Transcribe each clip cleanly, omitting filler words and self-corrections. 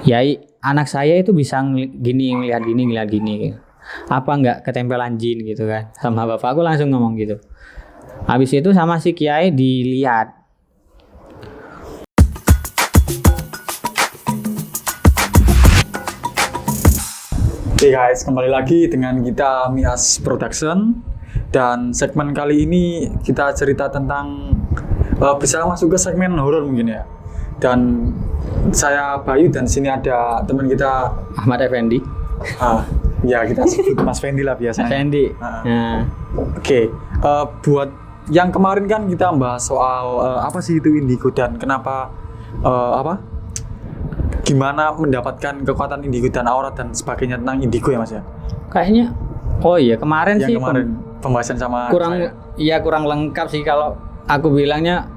Ya, anak saya itu bisa ngelihat gini, ngelihat gini. Apa nggak ketempelan jin gitu kan? Sama bapak aku langsung ngomong gitu. Habis itu sama si kiai dilihat. Oke guys, kembali lagi dengan kita Mias Production. Dan segmen kali ini kita cerita tentang bisa masuk ke segmen horor mungkin ya. Dan saya Bayu dan sini ada teman kita Ahmad Effendi. Ya kita sebut Mas Fendi lah biasanya. Effendi. Oke, buat yang kemarin kan kita bahas soal apa sih itu indigo dan kenapa gimana mendapatkan kekuatan indigo dan aura dan sebagainya tentang indigo ya Mas ya? Kayaknya, oh iya kemarin yang sih kemarin pembahasan sama kurang, saya. iya kurang lengkap sih kalau aku bilangnya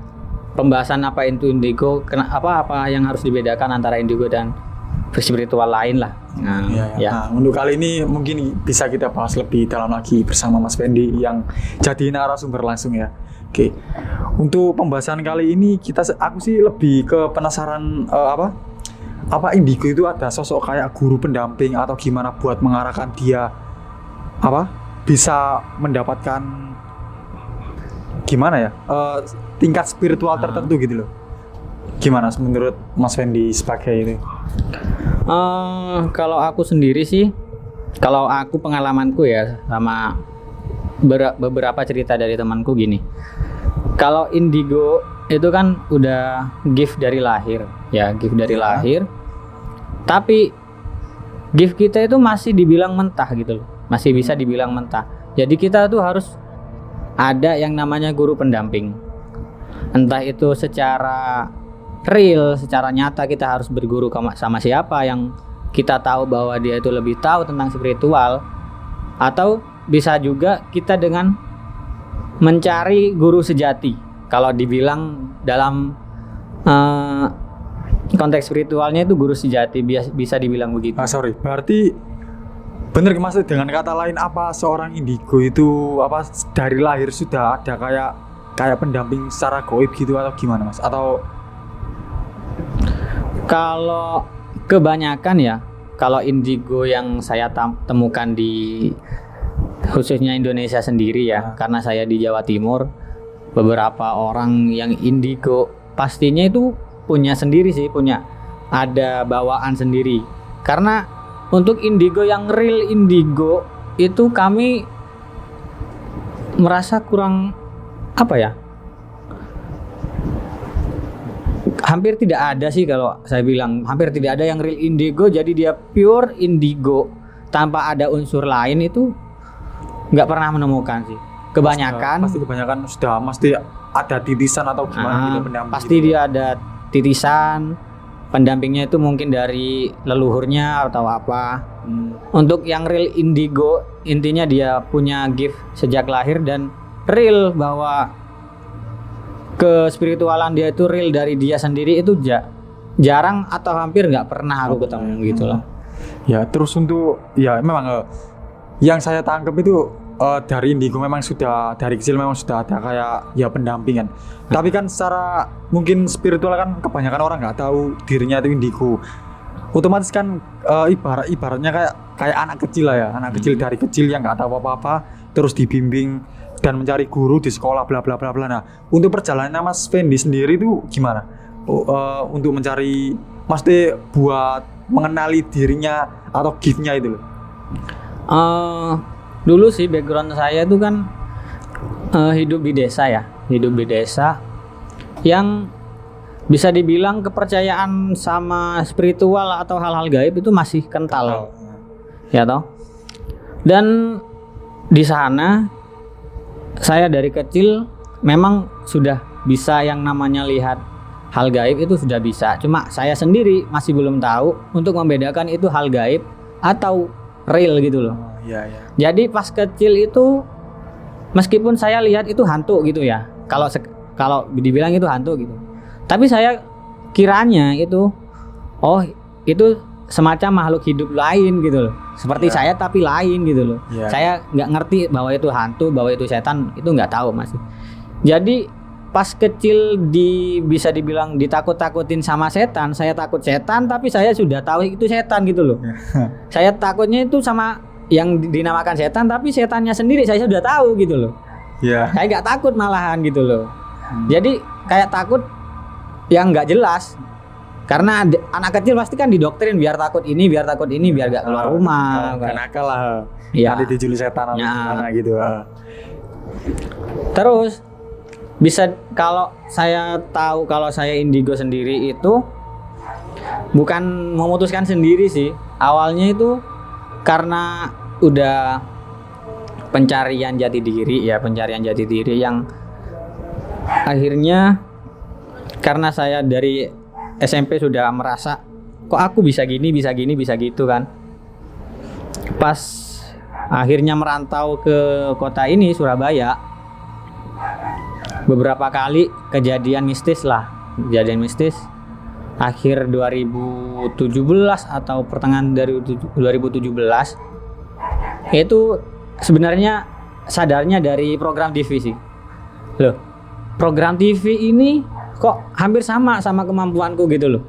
pembahasan apa itu indigo, apa yang harus dibedakan antara indigo dan spiritual lain lah. Nah, untuk kali ini mungkin bisa kita bahas lebih dalam lagi bersama Mas Fendi yang jadi narasumber langsung ya. Oke, untuk pembahasan kali ini aku sih lebih ke penasaran apa indigo itu ada sosok kayak guru pendamping atau gimana buat mengarahkan dia bisa mendapatkan gimana ya tingkat spiritual tertentu gitu loh. Gimana menurut Mas Fendi sebagai itu? Kalau aku sendiri sih, kalau aku pengalamanku ya sama beberapa cerita dari temanku gini. Kalau indigo itu kan udah gift dari lahir, ya gift dari lahir. Tapi gift kita itu masih dibilang mentah gitu loh, masih bisa dibilang mentah. Jadi kita tuh harus ada yang namanya guru pendamping. Entah itu secara real, secara nyata kita harus berguru sama siapa yang kita tahu bahwa dia itu lebih tahu tentang spiritual, atau bisa juga kita dengan mencari guru sejati. Kalau dibilang dalam konteks spiritualnya itu guru sejati, bisa dibilang begitu. Berarti bener maksud dengan kata lain apa seorang indigo itu dari lahir sudah ada kayak pendamping secara gaib gitu atau gimana Mas? Atau kalau kebanyakan ya, kalau indigo yang saya temukan di khususnya Indonesia sendiri ya, karena saya di Jawa Timur, beberapa orang yang indigo pastinya itu punya sendiri sih, punya ada bawaan sendiri. Karena untuk indigo yang real indigo itu kami merasa kurang hampir tidak ada sih, kalau saya bilang hampir tidak ada yang real indigo. Jadi dia pure indigo tanpa ada unsur lain itu nggak pernah menemukan sih. Kebanyakan sudah mesti ada titisan atau gimana gitu pendamping. Pasti gitu. Dia ada titisan, pendampingnya itu mungkin dari leluhurnya atau apa. Untuk yang real indigo intinya dia punya gift sejak lahir dan real bahwa kespiritualan dia itu real dari dia sendiri, itu jarang atau hampir nggak pernah aku ketemu gitu loh. Ya terus untuk memang yang saya tangkap itu dari indigo memang sudah dari kecil memang sudah ada kayak pendampingan. Tapi kan secara mungkin spiritual kan kebanyakan orang nggak tahu dirinya itu indigo. Otomatis kan ibaratnya kayak anak kecil lah ya, anak kecil dari kecil yang nggak tahu apa-apa terus dibimbing dan mencari guru di sekolah bla bla bla bla. Nah, untuk perjalanannya Mas Fendi sendiri itu gimana? Untuk mencari buat mengenali dirinya atau gift-nya itu loh. Dulu sih background saya itu kan hidup di desa ya, yang bisa dibilang kepercayaan sama spiritual atau hal-hal gaib itu masih kental. Ya toh. Dan di sana saya dari kecil memang sudah bisa yang namanya lihat hal gaib, itu sudah bisa. Cuma saya sendiri masih belum tahu untuk membedakan itu hal gaib atau real gitu loh. Jadi pas kecil itu meskipun saya lihat itu hantu gitu ya, kalau dibilang itu hantu gitu, tapi saya kiranya itu semacam makhluk hidup lain gitu loh, seperti saya tapi lain gitu loh. Saya nggak ngerti bahwa itu hantu, bahwa itu setan, itu nggak tahu masih. Jadi pas kecil bisa dibilang ditakut-takutin sama setan, saya takut setan tapi saya sudah tahu itu setan gitu loh. Saya takutnya itu sama yang dinamakan setan tapi setannya sendiri saya sudah tahu gitu loh. Iya. Saya nggak takut malahan gitu loh. Jadi kayak takut yang nggak jelas. Karena anak kecil pasti kan didoktrin biar takut ini, biar nggak keluar rumah. Kan akal lah. Iya. Nanti dijuli setan atau gimana gitu. Terus bisa kalau saya tahu kalau saya indigo sendiri itu bukan memutuskan sendiri sih. Awalnya itu karena udah pencarian jati diri yang akhirnya karena saya dari SMP sudah merasa kok aku bisa gini, bisa gitu kan. Pas akhirnya merantau ke kota ini Surabaya, beberapa kali kejadian mistis akhir 2017 atau pertengahan dari 2017 itu sebenarnya sadarnya dari program TV sih. Loh, program TV ini kok hampir sama kemampuanku gitu loh.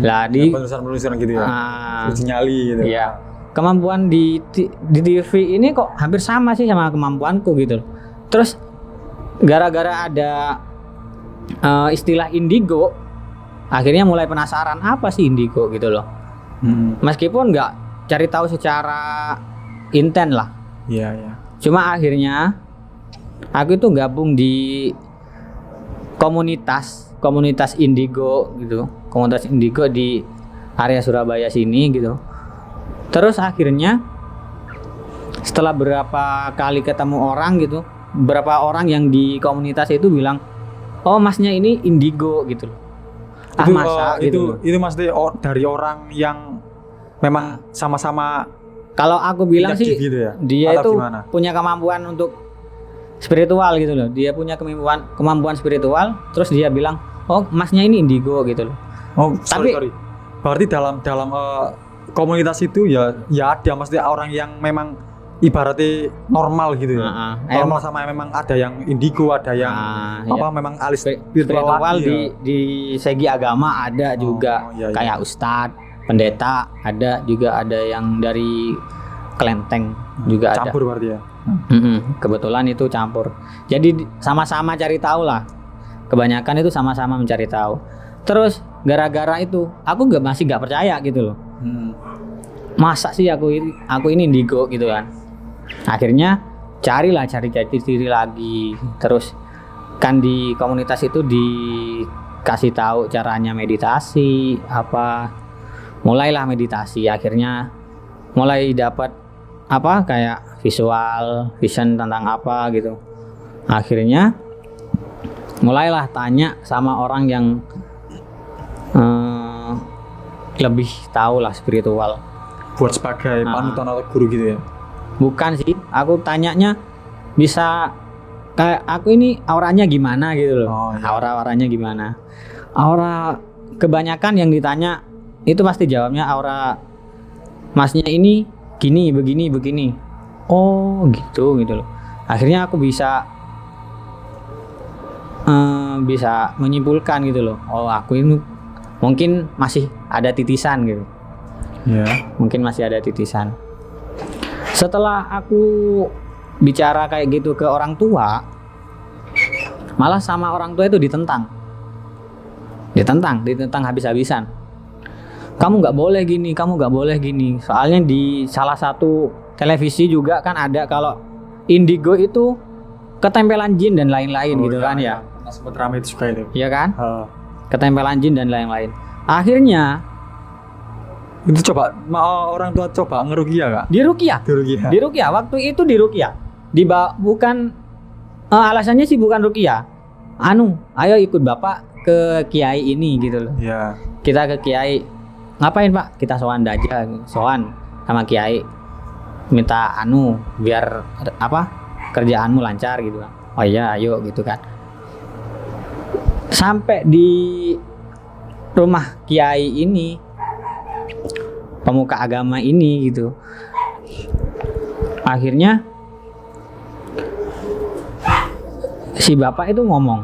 Lah di penulisan gitu ya. Nyali gitu. Iya. Kemampuan di TV ini kok hampir sama sih sama kemampuanku gitu loh. Terus gara-gara ada istilah indigo, akhirnya mulai penasaran apa sih indigo gitu loh. Meskipun nggak cari tahu secara inten lah. Iya. Cuma akhirnya aku itu gabung di komunitas indigo gitu, komunitas indigo di area Surabaya sini gitu. Terus akhirnya setelah berapa kali ketemu orang gitu, beberapa orang yang di komunitas itu bilang, oh masnya ini indigo gitu loh. Itu, masa gitu. Itu maksudnya dari orang yang memang sama-sama. Kalau aku bilang sih gitu ya? Dia atau itu gimana? punya kemampuan untuk spiritual gitu loh. Dia punya kemampuan spiritual. Terus dia bilang, oh masnya ini indigo gitu loh. Oh Tapi, sorry. Berarti dalam komunitas itu ya ada maksudnya orang yang memang ibaratnya normal gitu ya. Normal sama memang ada yang indigo, ada yang memang alis spiritual di segi agama ada juga. Iya. Kayak ustadz, pendeta ada juga, ada yang dari kelenteng juga campur ada. berarti ya. Kebetulan itu campur. Jadi sama-sama cari tahu lah. Kebanyakan itu sama-sama mencari tahu. Terus gara-gara itu aku masih nggak percaya gitu loh. Masa sih aku ini indigo gitu kan. Akhirnya cari jati diri lagi. Terus kan di komunitas itu dikasih tahu caranya meditasi apa. Mulailah meditasi, akhirnya mulai dapat kayak vision tentang apa gitu. Akhirnya mulailah tanya sama orang yang lebih tahu lah spiritual. Buat sebagai panutan atau guru gitu ya? Bukan sih, aku tanyanya bisa kayak aku ini auranya gimana gitu loh. Aura-auranya gimana? Aura kebanyakan yang ditanya itu pasti jawabnya aura masnya ini gini, begini. Oh gitu loh. Akhirnya aku bisa menyimpulkan gitu loh. Oh aku ini mungkin masih ada titisan gitu. Mungkin masih ada titisan. Setelah aku bicara kayak gitu ke orang tua, malah sama orang tua itu ditentang habis-habisan. Kamu nggak boleh gini. Soalnya di salah satu televisi juga kan ada kalau indigo itu ketempelan jin dan lain-lain gitu kan ya. Sempat ramai itu juga itu. Iya kan? Ketempelan jin dan lain-lain. Akhirnya itu orang tua coba ngeruqyah Kak? Di ruqyah. Waktu itu di ruqyah. Bukan alasannya sih bukan ruqyah. Ayo ikut Bapak ke kiai ini gitu loh. Iya. Kita ke kiai. Ngapain Pak? Kita sowan sama kiai. Minta biar kerjaanmu lancar gitu kan. Oh iya, ayo gitu kan. Sampai di rumah kiai ini, pemuka agama ini gitu. Akhirnya si bapak itu ngomong,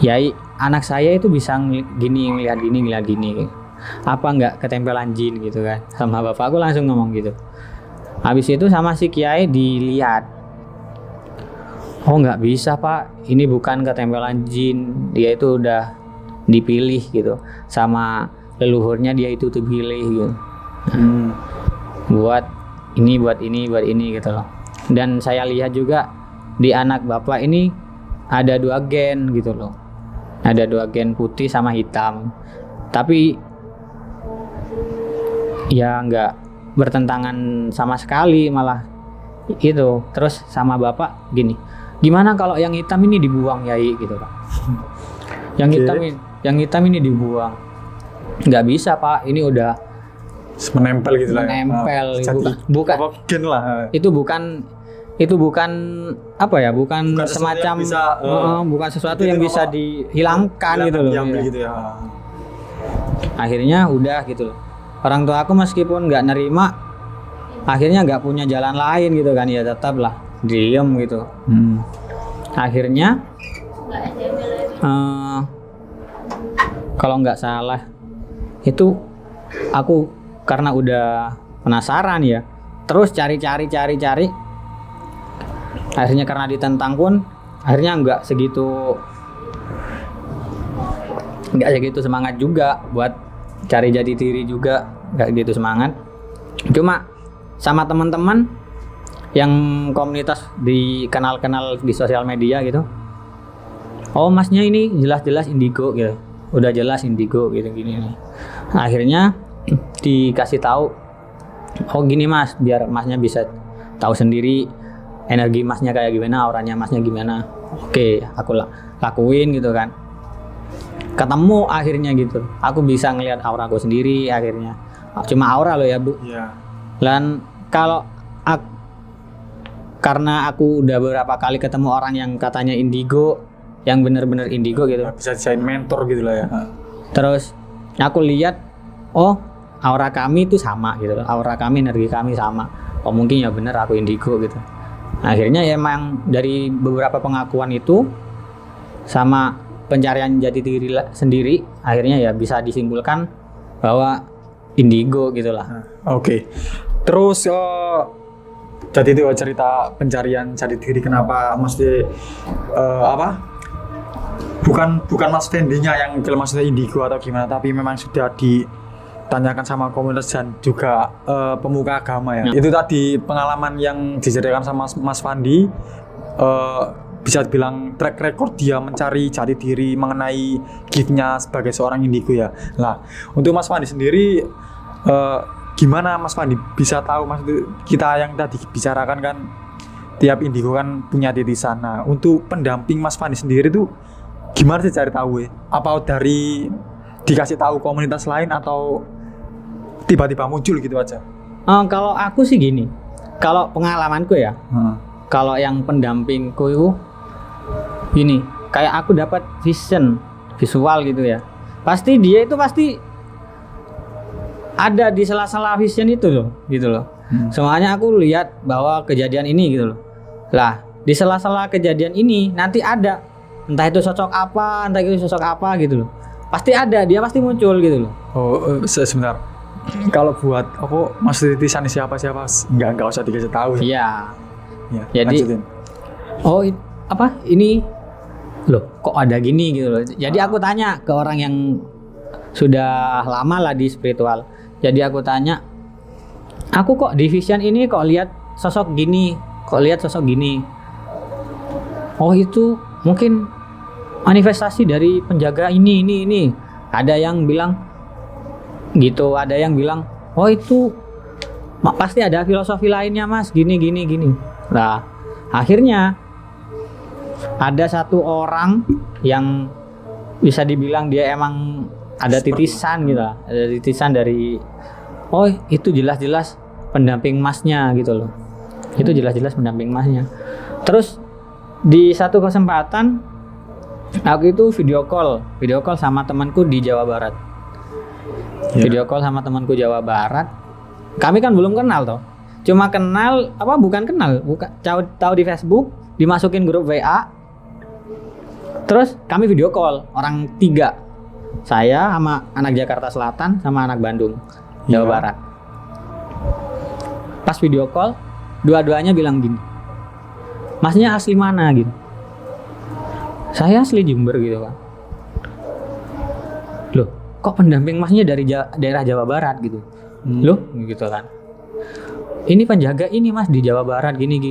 Yai, anak saya itu bisa ngelihat gini. Apa nggak ketempelan jin gitu kan? Sama bapakku langsung ngomong gitu. Habis itu sama si kiai dilihat. Oh nggak bisa pak, ini bukan ketempelan jin, dia itu udah dipilih gitu, sama leluhurnya dia itu terpilih gitu. Buat ini gitu loh. Dan saya lihat juga di anak bapak ini ada 2 gen gitu loh. Ada 2 gen putih sama hitam. Tapi ya nggak bertentangan sama sekali malah itu. Terus sama bapak gini, gimana kalau yang hitam ini dibuang Yai gitu pak? Yang hitam ini dibuang. Nggak bisa pak, ini udah menempel gitu lah. Menempel, bukan gen lah. Itu bukan apa ya? Bukan semacam bukan sesuatu yang bisa dihilangkan gitu loh. Gitu ya. Akhirnya udah gitu loh. Orang tua aku meskipun nggak nerima, akhirnya nggak punya jalan lain gitu kan, ya tetaplah diem gitu. Akhirnya kalau nggak salah itu aku karena udah penasaran ya, terus cari. Akhirnya karena ditentang pun akhirnya nggak segitu semangat juga buat cari jati diri juga, nggak gitu semangat. Cuma sama teman-teman yang komunitas kenal di sosial media gitu, oh masnya ini jelas indigo gitu, udah jelas indigo gitu gini nih. Akhirnya dikasih tahu, oh gini mas, biar masnya bisa tahu sendiri energi masnya kayak gimana, auranya masnya gimana. Oke, aku lakuin gitu kan. Ketemu akhirnya gitu, aku bisa ngelihat aura aku sendiri akhirnya. Cuma aura loh ya bu. Iya. Dan kalau karena aku udah beberapa kali ketemu orang yang katanya indigo, yang bener-bener indigo gitu, bisa jadi mentor gitu lah ya. Terus aku lihat, oh aura kami itu sama gitu, aura kami, energi kami sama. Oh mungkin ya bener aku indigo gitu. Akhirnya ya emang dari beberapa pengakuan itu sama pencarian jati diri sendiri, akhirnya ya bisa disimpulkan bahwa indigo gitulah. Oke. Terus jadi itu cerita pencarian jati diri, kenapa mesti bukan Mas Fendi-nya yang maksudnya indigo atau gimana, tapi memang sudah ditanyakan sama komunitas dan juga pemuka agama ya. Itu tadi pengalaman yang diceritakan sama Mas Fandi, bisa dibilang track record dia mencari jati diri mengenai gift-nya sebagai seorang indigo ya. Nah, untuk Mas Fandi sendiri gimana Mas Fandi bisa tahu, maksud kita yang tadi bicarakan kan tiap indigo kan punya titisan. Nah, untuk pendamping Mas Fandi sendiri tuh gimana sih cari tahu ya? Apa dari dikasih tahu komunitas lain atau tiba-tiba muncul gitu aja? Kalau aku sih gini, kalau pengalamanku ya, kalau yang pendampingku itu gini, kayak aku dapat visual gitu ya. Pasti dia itu pasti ada di sela-sela vision itu loh, gitu loh. Semuanya aku lihat bahwa kejadian ini gitu loh. Lah, di sela-sela kejadian ini nanti ada, entah itu sosok apa gitu loh. Pasti ada, dia pasti muncul gitu loh. Oh, sebentar. Kalau buat aku maksud titisan siapa nggak usah dikasih tahu. Iya. Ya, jadi lanjutin. Oh, apa ini loh, kok ada gini gitu loh. Jadi aku tanya ke orang yang sudah lama lah di spiritual. Jadi aku tanya, aku kok di vision ini kok lihat sosok gini. Oh itu mungkin manifestasi dari penjaga ini. Ada yang bilang gitu, ada yang bilang, oh itu pasti ada filosofi lainnya mas, gini. Nah akhirnya ada satu orang yang bisa dibilang dia emang ada titisan gitu, ada titisan dari, oh itu jelas-jelas pendamping masnya gitu loh. Itu jelas-jelas pendamping masnya. Terus di satu kesempatan aku itu video call sama temanku di Jawa Barat. Video call sama temanku Jawa Barat. Kami kan belum kenal toh. Cuma kenal tahu di Facebook, dimasukin grup WA. Terus kami video call orang 3. Saya sama anak Jakarta Selatan sama anak Bandung, Jawa Iya. Barat. Pas video call, dua-duanya bilang gini, "Masnya asli mana?" gitu. Saya asli Jember gitu kan. Loh, kok pendamping masnya dari daerah Jawa Barat gitu? Loh, gitu kan. Ini penjaga ini mas di Jawa Barat gini.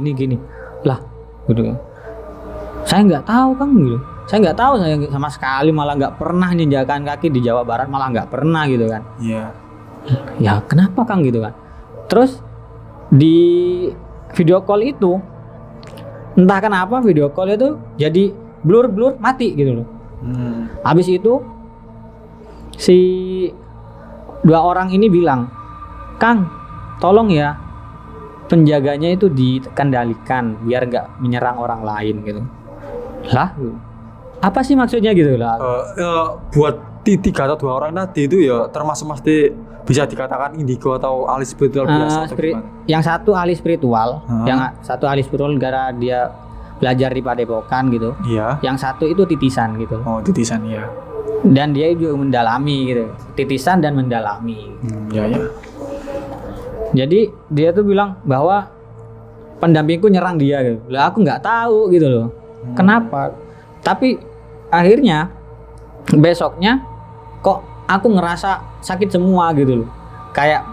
Lah, gitu. Saya nggak tahu kan gitu. Saya nggak tahu, saya sama sekali malah nggak pernah ninjakan kaki di Jawa Barat, malah nggak pernah gitu kan. Iya. Ya kenapa Kang gitu kan. Terus di video call itu entah kenapa video call itu jadi blur mati gitu loh. Habis itu si 2 orang ini bilang, "Kang, tolong ya penjaganya itu dikendalikan biar nggak menyerang orang lain gitu." Lah, apa sih maksudnya gitu lah? Buat 3 atau 2 orang tadi itu ya termasuk mesti bisa dikatakan indigo atau ahli spiritual biasa atau gimana? Yang satu ahli spiritual, yang satu ahli spiritual gara dia belajar di Padepokan gitu. Iya. Yang satu itu titisan gitu. Oh, titisan ya. Dan dia juga mendalami gitu. Titisan dan mendalami. Ya. Jadi dia tuh bilang bahwa pendampingku nyerang dia gitu. Lah aku nggak tahu gitu loh. Kenapa? Tapi akhirnya besoknya kok aku ngerasa sakit semua gitu loh. Kayak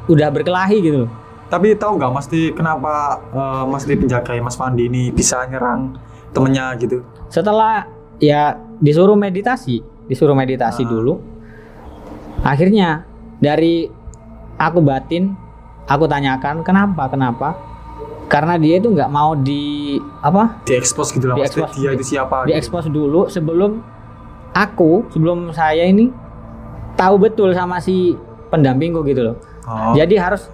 udah berkelahi gitu loh. Tapi tahu nggak mesti kenapa mesti penjaga Mas Fandi ini bisa nyerang temennya gitu? Setelah ya disuruh meditasi dulu. Akhirnya dari aku batin, aku tanyakan kenapa? Karena dia itu nggak mau Diekspos gitu lah, maksudnya dia itu siapa? Diekspos dulu sebelum saya ini tahu betul sama si pendampingku gitu loh. Jadi harus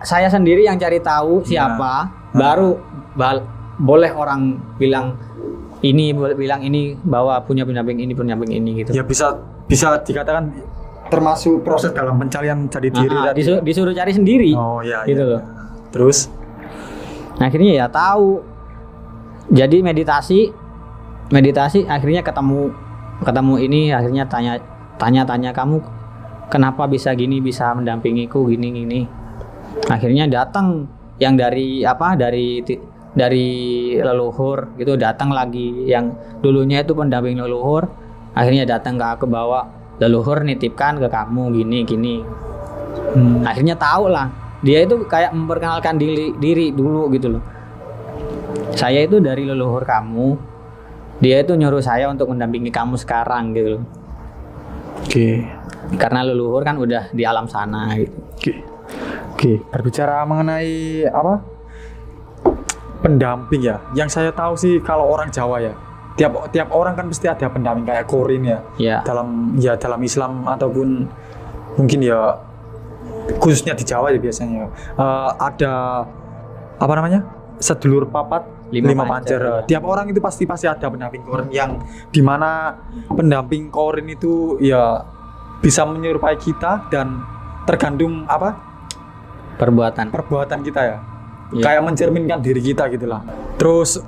saya sendiri yang cari tahu siapa, baru boleh orang bilang ini bahwa punya pendamping ini gitu. Ya bisa dikatakan termasuk proses dalam pencarian jati diri tadi. Disuruh cari sendiri. Oh iya. Gitu loh. Terus akhirnya ya tahu. Jadi meditasi akhirnya ketemu ini, akhirnya tanya kamu kenapa bisa gini, bisa mendampingiku gini. Akhirnya datang yang dari leluhur gitu, datang lagi yang dulunya itu pendamping leluhur, akhirnya datang ke aku bawa leluhur nitipkan ke kamu gini. Akhirnya tahu lah, dia itu kayak memperkenalkan diri dulu gitu loh. Saya itu dari leluhur kamu, dia itu nyuruh saya untuk mendampingi kamu sekarang gitu loh. Oke. Karena leluhur kan udah di alam sana gitu. Oke. Berbicara mengenai pendamping ya, yang saya tahu sih kalau orang Jawa ya, tiap orang kan pasti ada pendamping kayak korin ya. Ya. Dalam Islam ataupun mungkin ya khususnya di Jawa ya biasanya ada sedulur papat lima pancer. Tiap orang itu pasti ada pendamping korin yang dimana pendamping korin itu ya bisa menyerupai kita dan tergantung perbuatan kita ya. Kayak mencerminkan diri kita gitulah. Terus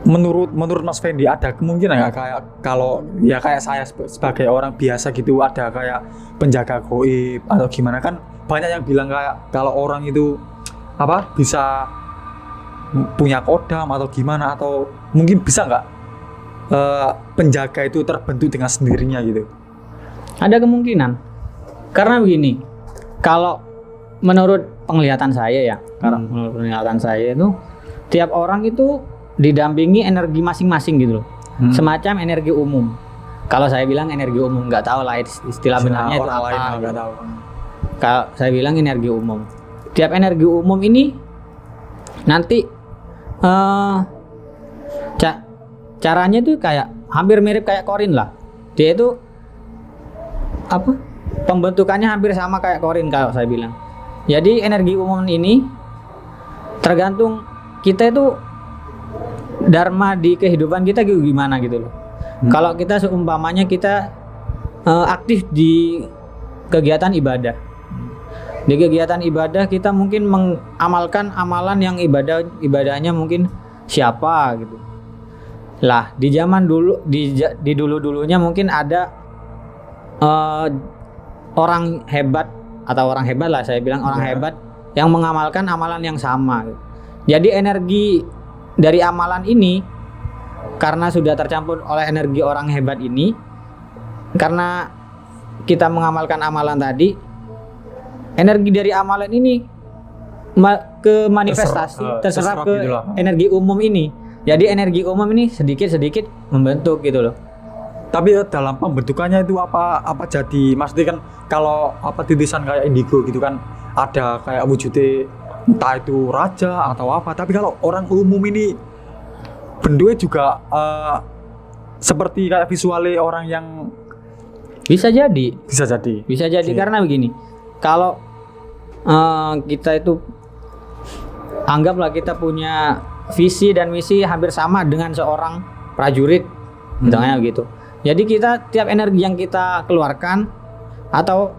menurut Mas Fendi ada kemungkinan nggak kayak saya sebagai orang biasa gitu ada kayak penjaga gaib atau gimana, kan banyak yang bilang kayak kalau orang itu bisa punya kodam atau gimana, atau mungkin bisa nggak penjaga itu terbentuk dengan sendirinya gitu? Ada kemungkinan. Karena begini, kalau menurut penglihatan saya itu tiap orang itu didampingi energi masing-masing gitu loh. Semacam energi umum. Kalau saya bilang energi umum, nggak tahu lah istilah benarnya itu apa. Nggak tahu. Kalau saya bilang energi umum. Tiap energi umum ini nanti caranya tuh kayak hampir mirip kayak korin lah. Dia itu pembentukannya hampir sama kayak korin kalau saya bilang. Jadi energi umum ini tergantung kita itu dharma di kehidupan kita gimana gitu loh. Kalau kita seumpamanya kita aktif di kegiatan ibadah, Di kegiatan ibadah kita mungkin mengamalkan amalan yang ibadahnya mungkin siapa gitu. Lah di zaman dulu di dulu-dulunya mungkin ada orang hebat atau orang hebat lah, saya bilang orang hebat yang mengamalkan amalan yang sama gitu. Jadi energi dari amalan ini karena sudah tercampur oleh energi orang hebat ini, karena kita mengamalkan amalan tadi, energi dari amalan ini ke manifestasi terserap ke gitu energi umum ini. Jadi energi umum ini sedikit-sedikit membentuk gitu loh. Tapi dalam pembentukannya itu apa jadi, maksudnya kan kalau titisan kayak indigo gitu kan ada kayak wujudnya entah itu raja atau apa, tapi kalau orang umum ini bentuknya juga seperti kayak visualnya orang yang Bisa jadi Oke. karena begini. Kalau kita itu anggaplah kita punya visi dan misi hampir sama dengan seorang prajurit, misalnya gitu. Jadi kita tiap energi yang kita keluarkan atau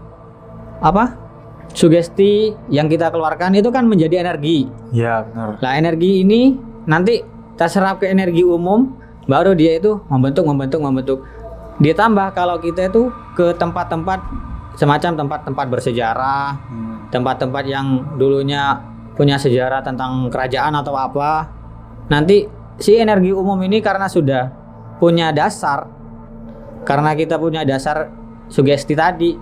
sugesti yang kita keluarkan itu kan menjadi energi. Ya benar. Nah energi ini nanti terserap ke energi umum, baru dia itu membentuk. Ditambah kalau kita itu ke tempat-tempat semacam tempat-tempat bersejarah, tempat-tempat yang dulunya punya sejarah tentang kerajaan atau apa. Nanti si energi umum ini karena sudah punya dasar, karena kita punya dasar sugesti tadi,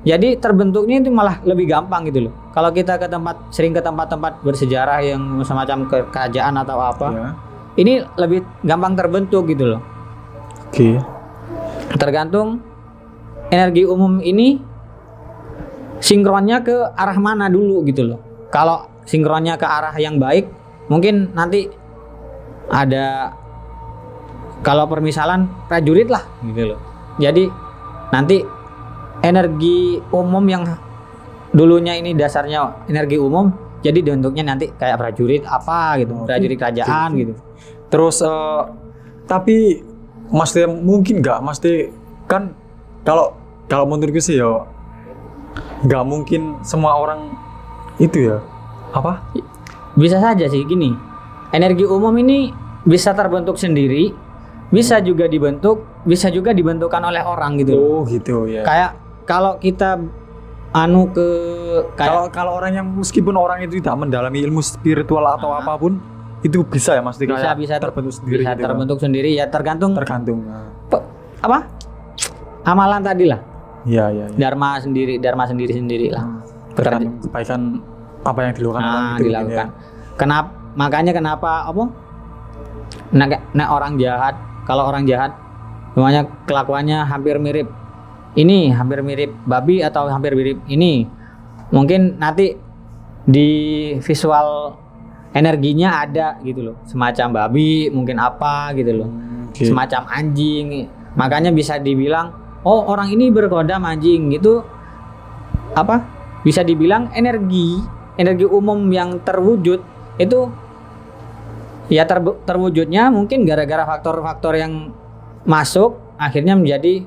jadi terbentuknya itu malah lebih gampang gitu loh. Kalau kita sering ke tempat-tempat bersejarah yang semacam kerajaan atau apa, ini lebih gampang terbentuk gitu loh. Oke. Tergantung energi umum ini sinkronnya ke arah mana dulu gitu loh. Kalau sinkronnya ke arah yang baik, mungkin nanti ada, kalau permisalan prajurit lah gitu loh. Jadi nanti energi umum yang dulunya ini dasarnya energi umum, jadi bentuknya nanti kayak prajurit apa gitu, prajurit kerajaan gitu. Terus tapi mesti mungkin nggak, mesti kan kalau menurutku sih ya nggak mungkin semua orang itu ya Bisa saja sih gini, energi umum ini bisa terbentuk sendiri, bisa juga dibentuk, bisa juga dibentukkan oleh orang gitu. Oh gitu ya. Kayak kalau kita kalau orang yang meskipun orang itu tidak mendalami ilmu spiritual atau apapun, itu bisa ya, mesti kayak bisa terbentuk sendiri bisa gitu. terbentuk sendiri ya, tergantung amalan tadi lah. Iya. Dharma sendiri lah. Tergantung kebaikan apa yang dilakukan orang itu dilakukan. Kenapa orang jahat, kalau orang jahat semuanya kelakuannya hampir mirip babi atau hampir mirip ini, mungkin nanti di visual energinya ada gitu loh, semacam babi mungkin apa gitu loh, semacam anjing, makanya bisa dibilang oh orang ini berkodam anjing gitu. Bisa dibilang energi umum yang terwujud itu ya terwujudnya mungkin gara-gara faktor-faktor yang masuk akhirnya menjadi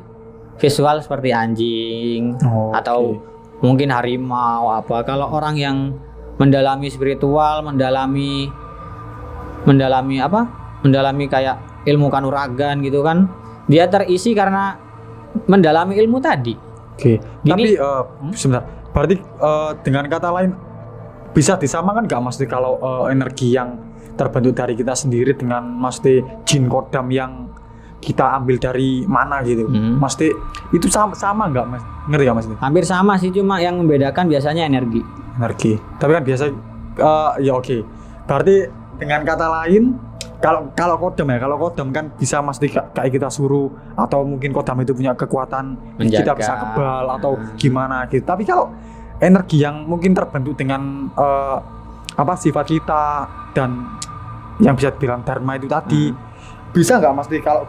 visual seperti anjing atau mungkin harimau apa. Kalau orang yang mendalami spiritual, mendalami kayak ilmu kanuragan gitu kan, dia terisi karena mendalami ilmu tadi. Tapi sebentar, berarti dengan kata lain bisa disamakan nggak maksudnya kalau energi yang terbentuk dari kita sendiri dengan maksudnya jin kodam yang kita ambil dari mana gitu, maksudnya itu sama nggak mas? Ngerti nggak maksudnya? Hampir sama sih, cuma yang membedakan biasanya energi. Tapi kan biasa ya oke. Berarti dengan kata lain kalau kodam kan bisa mesti kayak kita suruh, atau mungkin kodam itu punya kekuatan menjaga, kita bisa kebal atau gimana gitu. Tapi kalau energi yang mungkin terbentuk dengan sifat kita dan yang bisa bilang dharma itu tadi, bisa nggak mas kalau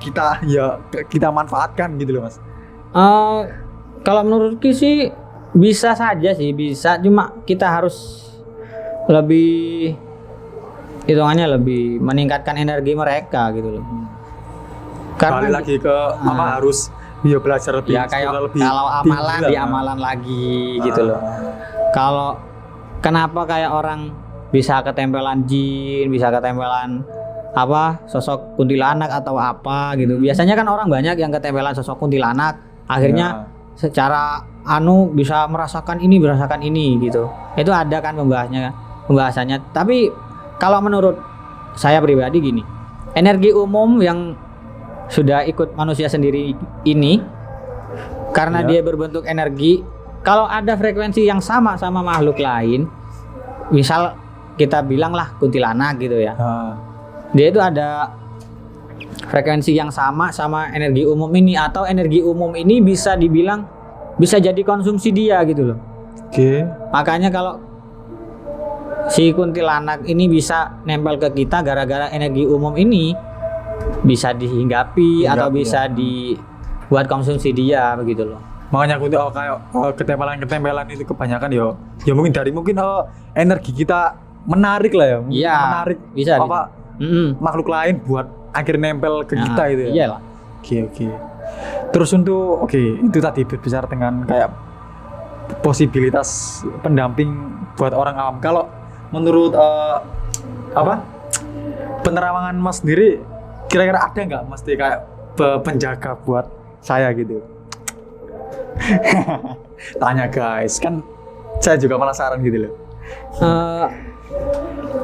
kita manfaatkan gitu loh mas? Kalau menurutku sih bisa saja sih, bisa, cuma kita harus lebih hitungannya lebih meningkatkan energi mereka gitu loh. Karena balik lagi ke harus belajar lebih ya, kayak lebih kalau amalan tinggi di amalan lagi gitu loh. Kalau kenapa kayak orang bisa ketempelan jin, bisa ketempelan apa sosok kuntilanak atau apa gitu. Biasanya kan orang banyak yang ketempelan sosok kuntilanak, akhirnya secara bisa merasakan ini gitu. Itu ada kan pembahasannya. Tapi kalau menurut saya pribadi gini, energi umum yang sudah ikut manusia sendiri ini, karena dia berbentuk energi, kalau ada frekuensi yang sama makhluk lain, misal kita bilang lah kuntilanak gitu ya, dia itu ada frekuensi yang sama energi umum ini, atau energi umum ini bisa dibilang bisa jadi konsumsi dia gitu loh. Makanya kalau si kuntilanak ini bisa nempel ke kita gara-gara energi umum ini bisa dihinggapi atau bisa dibuat konsumsi dia begitu loh. Makanya aku kayak ketempelan itu kebanyakan ya mungkin dari energi kita menarik lah ya. Iya, menarik bisa apa makhluk lain buat akhirnya nempel ke kita itu ya. Iyalah. Oke. Terus untuk itu tadi berbicara dengan kayak posibilitas pendamping buat orang awam. Kalau menurut penerawangan Mas sendiri, kira-kira ada nggak mesti kayak penjaga buat saya gitu? Tanya guys, kan saya juga penasaran gitu loh.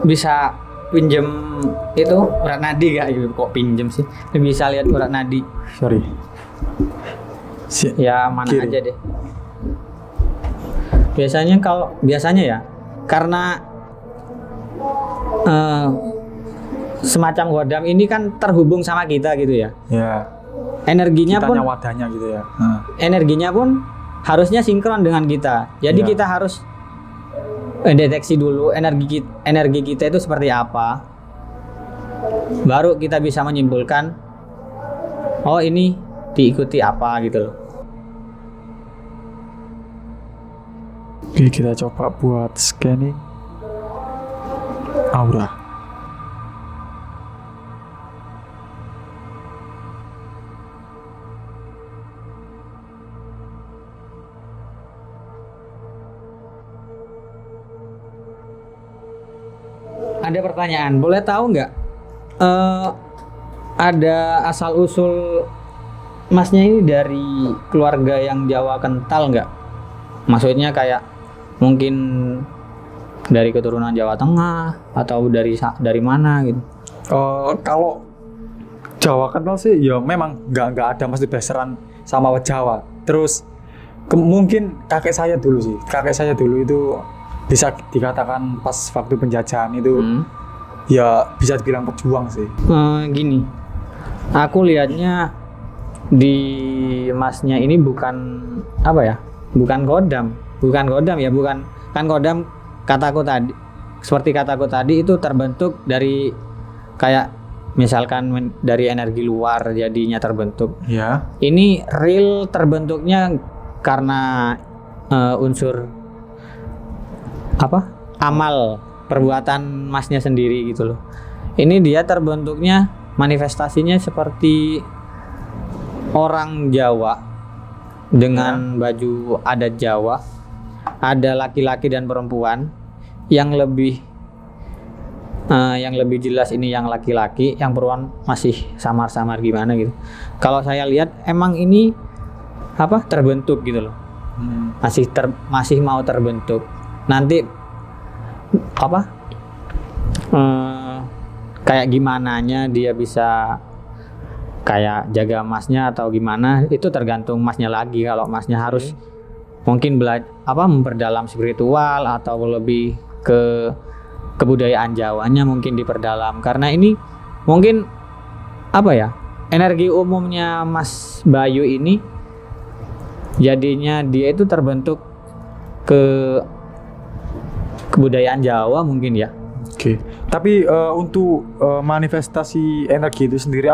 Bisa pinjem itu urat nadi gak? Kok pinjem sih? Bisa lihat urat nadi. Sorry. Ya mana kiri aja deh. Biasanya ya, karena semacam hodam ini kan terhubung sama kita gitu ya. Ya. Energinya kitanya pun wadahnya gitu ya. Energinya pun harusnya sinkron dengan kita. Jadi kita harus deteksi dulu energi kita itu seperti apa. Baru kita bisa menyimpulkan oh ini diikuti apa gitu loh. Oke, kita coba buat scanning aura. Ada pertanyaan, boleh tahu nggak ada asal usul Masnya ini dari keluarga yang Jawa kental nggak? Maksudnya kayak mungkin dari keturunan Jawa Tengah atau dari mana gitu? Kalau Jawa kental sih ya memang nggak ada mesti besaran sama Jawa. Terus mungkin kakek saya dulu itu bisa dikatakan pas waktu penjajahan itu ya bisa dibilang pejuang sih. Gini, aku lihatnya di Masnya ini bukan kodam ya, kan kodam seperti kataku tadi itu terbentuk dari kayak misalkan dari energi luar jadinya terbentuk. Ya. Ini real terbentuknya karena unsur amal perbuatan Masnya sendiri gitu loh. Ini dia terbentuknya manifestasinya seperti orang Jawa dengan baju adat Jawa, ada laki-laki dan perempuan. Yang lebih jelas ini yang laki-laki, yang perempuan masih samar-samar gimana gitu. Kalau saya lihat emang ini terbentuk gitu loh. Masih mau terbentuk. Nanti kayak gimananya dia bisa kayak jaga Masnya atau gimana itu tergantung Masnya lagi. Kalau Masnya harus mungkin memperdalam spiritual atau lebih ke kebudayaan Jawanya mungkin diperdalam, karena ini mungkin energi umumnya Mas Bayu ini jadinya dia itu terbentuk ke kebudayaan Jawa mungkin ya. Oke. Tapi untuk manifestasi energi itu sendiri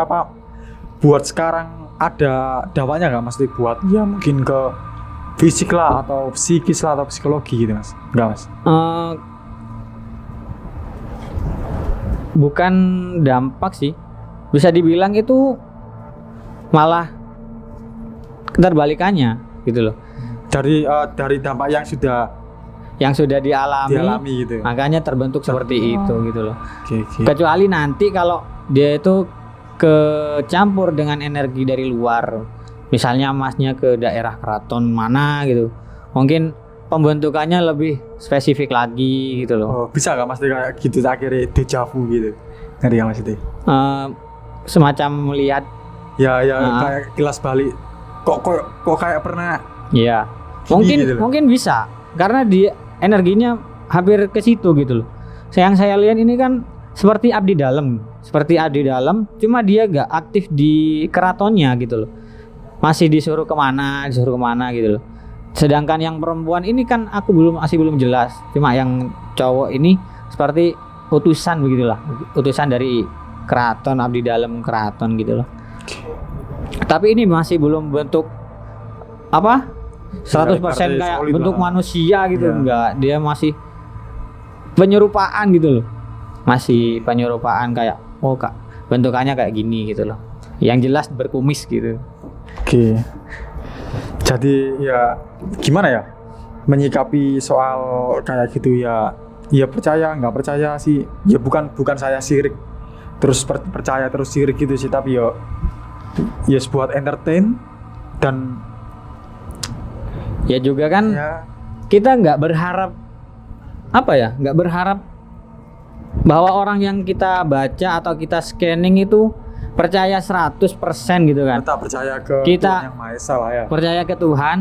buat sekarang ada dampaknya nggak Mas? Buat ya mungkin ke fisik lah atau psikis lah atau psikologi gitu Mas? Nggak Mas? Bukan dampak sih, bisa dibilang itu malah keterbalikannya gitu loh. Dari dampak yang sudah yang sudah dialami gitu. makanya terbentuk seperti itu gitu loh. Oke. Kecuali nanti kalau dia itu kecampur dengan energi dari luar, misalnya Masnya ke daerah keraton mana gitu, mungkin pembentukannya lebih spesifik lagi gitu loh. Oh, bisa nggak Mas kayak gitu akhirnya deja vu gitu? Ngerti ya Mas itu? Semacam melihat Ya kayak kilas balik. Kok kayak pernah? ya Gini gitu loh. mungkin bisa karena dia energinya hampir ke situ gitu loh. Yang saya lihat ini kan seperti abdi dalam, cuma dia gak aktif di keratonnya gitu loh. Masih disuruh kemana gitu loh. Sedangkan yang perempuan ini kan aku masih belum jelas. Cuma yang cowok ini seperti utusan begitulah, utusan dari keraton, abdi dalam keraton gitu loh. Tapi ini masih belum bentuk apa? 100% kayak bentuk lah. manusia gitu, Iya. enggak. Dia masih penyerupaan gitu loh. Masih penyerupaan kayak Kak, bentukannya kayak gini gitu loh. Yang jelas berkumis gitu. Oke. Jadi ya gimana ya menyikapi soal kayak gitu ya? Ya percaya nggak percaya sih? Ya bukan saya sirik terus percaya terus sirik gitu sih, tapi ya buat entertain dan Ya juga kan ya kita nggak berharap nggak berharap bahwa orang yang kita baca atau kita scanning itu percaya 100% gitu kan. tetap percaya ke Kita- Tuhan Yang Maha Esa lah ya. Percaya ke Tuhan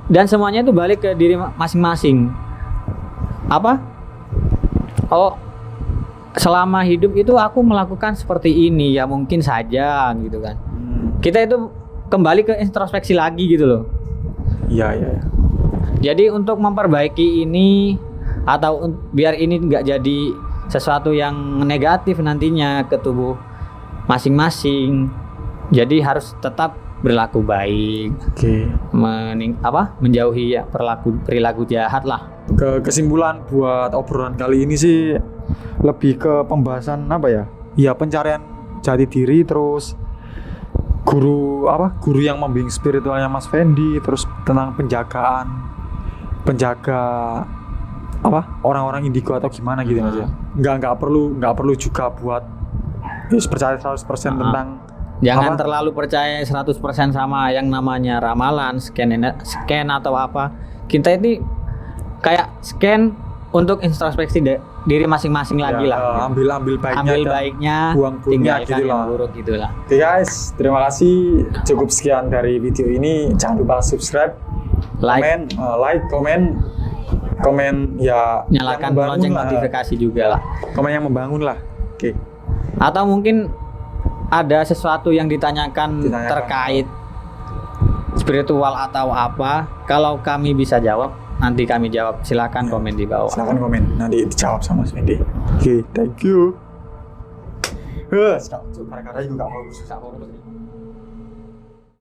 dan semuanya itu balik ke diri masing-masing. Selama hidup itu aku melakukan seperti ini ya mungkin saja gitu kan. Kita itu kembali ke introspeksi lagi gitu loh. Iya. Jadi untuk memperbaiki ini atau biar ini nggak jadi sesuatu yang negatif nantinya ke tubuh masing-masing, jadi harus tetap berlaku baik, Oke. menjauhi ya perilaku jahat lah. Kesimpulan buat obrolan kali ini sih lebih ke pembahasan apa ya? Ya pencarian jati diri, terus guru yang membimbing spiritualnya Mas Fendi, terus tentang penjaga orang-orang indigo atau gimana gitu Mas ya. Nggak perlu juga buat percaya 100% tentang Jangan apa? terlalu percaya 100% sama yang namanya ramalan, scan atau apa. Kita ini kayak scan untuk introspeksi diri masing-masing lagi lah. ambil baiknya Ambil dan baiknya, buang buruknya tinggalkan gitu yang lah. buruk gitulah. Oke guys, terima kasih. Cukup sekian dari video ini. Jangan lupa subscribe, Like, komen ya. nyalakan yang membangun lonceng lah. notifikasi juga lah. Komen yang membangun lah. Oke. Atau mungkin ada sesuatu yang ditanyakan terkait spiritual atau apa, kalau kami bisa jawab, nanti kami jawab. Silakan komen di bawah. Silakan komen, nanti dijawab sama Mas Fendi. Oke, thank you. Karena juga gak mau susah.